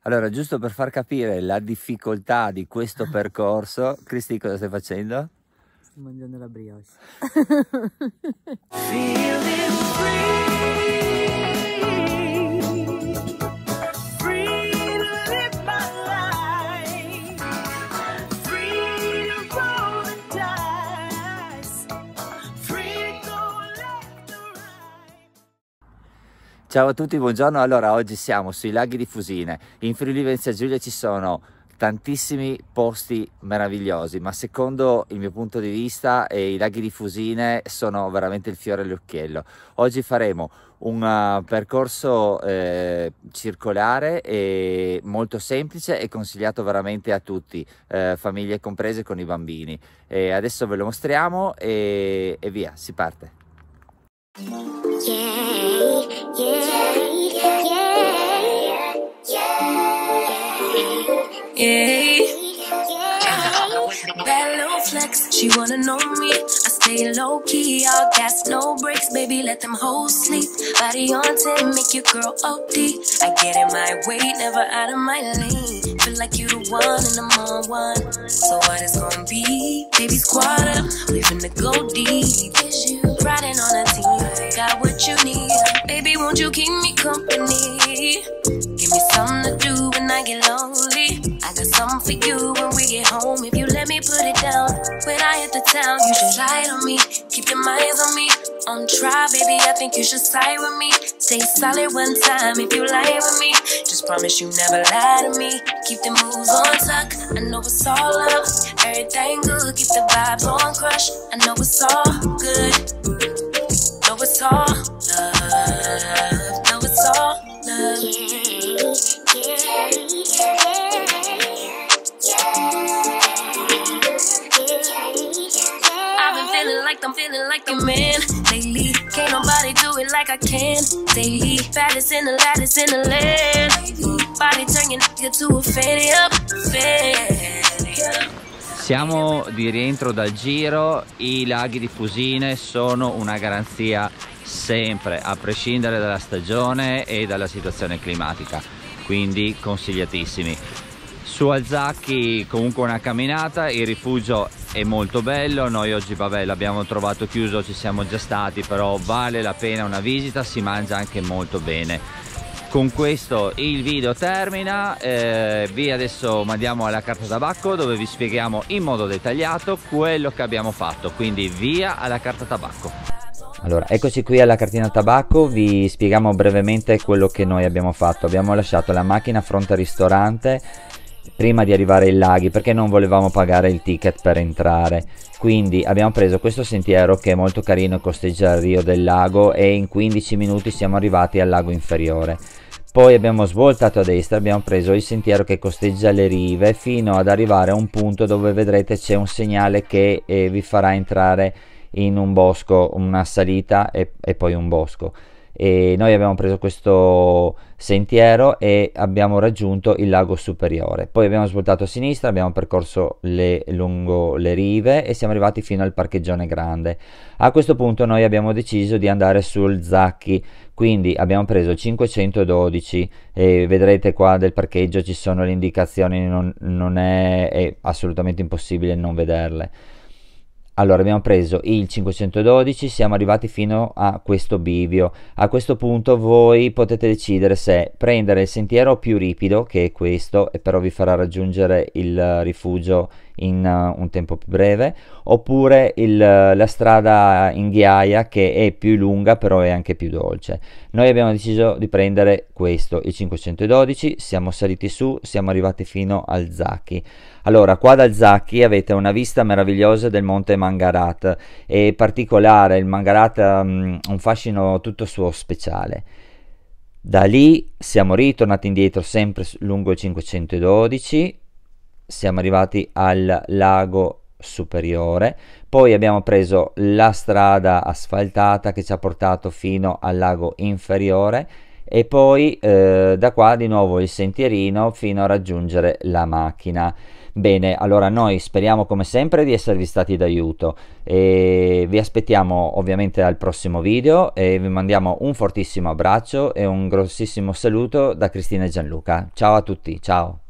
Allora, giusto per far capire la difficoltà di questo percorso, Cristi, cosa stai facendo? Sto mangiando la brioche. Feeling free to live my life, free to roll the dice, free to go left or right. Ciao a tutti, buongiorno. Allora, oggi siamo sui laghi di Fusine. In Friuli Venezia Giulia ci sono tantissimi posti meravigliosi, ma secondo il mio punto di vista i laghi di Fusine sono veramente il fiore all'occhiello. Oggi faremo un percorso circolare e molto semplice e consigliato veramente a tutti, famiglie comprese con i bambini. E adesso ve lo mostriamo e via, si parte. Bad little flex, she wanna know me. I stay low key, all gas, no brakes, baby, let them hoes sleep. Body on 10, make your girl OD. I get in my way, never out of my lane. Feel like you the one and I'm on one. So what it's gonna be? Baby, squad up, we finna go deep. Is you riding on a team? Got what you need. Baby, won't you keep me company? Give me something to do when I get lonely. I got something for you when we get home. If you let me put it down, when I hit the town, you should slide on me. Keep your minds on me. On try, baby, I think you should side with me. Stay solid one time if you lie with me. Just promise you never lie to me. Keep the moves on tuck. I know it's all love. Everything good. Keep the vibes on crush. I know it's all good. Know it's all love. Know it's all love. I've been feeling like I'm feeling like a man lately. Can't nobody do it like I can daily. Fattest in the lattice in the land. Body turn your nigga to a fatty up, fatty up. Siamo di rientro dal giro. I laghi di Fusine sono una garanzia sempre, a prescindere dalla stagione e dalla situazione climatica, quindi consigliatissimi. Su Alzacchi comunque una camminata, il rifugio è molto bello. Noi oggi vabbè l'abbiamo trovato chiuso, ci siamo già stati, però vale la pena una visita, si mangia anche molto bene. Con questo il video termina, vi adesso mandiamo alla carta tabacco dove vi spieghiamo in modo dettagliato quello che abbiamo fatto, quindi via alla carta tabacco. Allora, eccoci qui alla cartina tabacco, vi spieghiamo brevemente quello che noi abbiamo fatto. Abbiamo lasciato la macchina fronte al ristorante prima di arrivare ai laghi perché non volevamo pagare il ticket per entrare, quindi abbiamo preso questo sentiero che è molto carino e costeggia il Rio del Lago e in 15 minuti siamo arrivati al lago inferiore. Poi abbiamo svoltato a destra, abbiamo preso il sentiero che costeggia le rive fino ad arrivare a un punto dove vedrete c'è un segnale che vi farà entrare in un bosco, una salita e poi un bosco. E noi abbiamo preso questo sentiero e abbiamo raggiunto il lago superiore. Poi abbiamo svoltato a sinistra, abbiamo percorso lungo le rive e siamo arrivati fino al parcheggione grande. A questo punto noi abbiamo deciso di andare sul Zacchi, quindi abbiamo preso il 512 e vedrete qua del parcheggio ci sono le indicazioni, è assolutamente impossibile non vederle. Allora abbiamo preso il 512, siamo arrivati fino a questo bivio. A questo punto voi potete decidere se prendere il sentiero più ripido, che è questo, e però vi farà raggiungere il rifugio in un tempo più breve, oppure la strada in ghiaia che è più lunga però è anche più dolce. Noi abbiamo deciso di prendere questo, il 512, siamo saliti su, siamo arrivati fino al Zacchi. Allora, qua dal Zacchi avete una vista meravigliosa del monte Mangarat, è particolare, il Mangarat ha un fascino tutto suo speciale. Da lì siamo ritornati indietro sempre lungo il 512, siamo arrivati al lago superiore, poi abbiamo preso la strada asfaltata che ci ha portato fino al lago inferiore e poi da qua di nuovo il sentierino fino a raggiungere la macchina. Bene, allora noi speriamo come sempre di esservi stati d'aiuto e vi aspettiamo ovviamente al prossimo video e vi mandiamo un fortissimo abbraccio e un grossissimo saluto da Cristina e Gianluca. Ciao a tutti, ciao!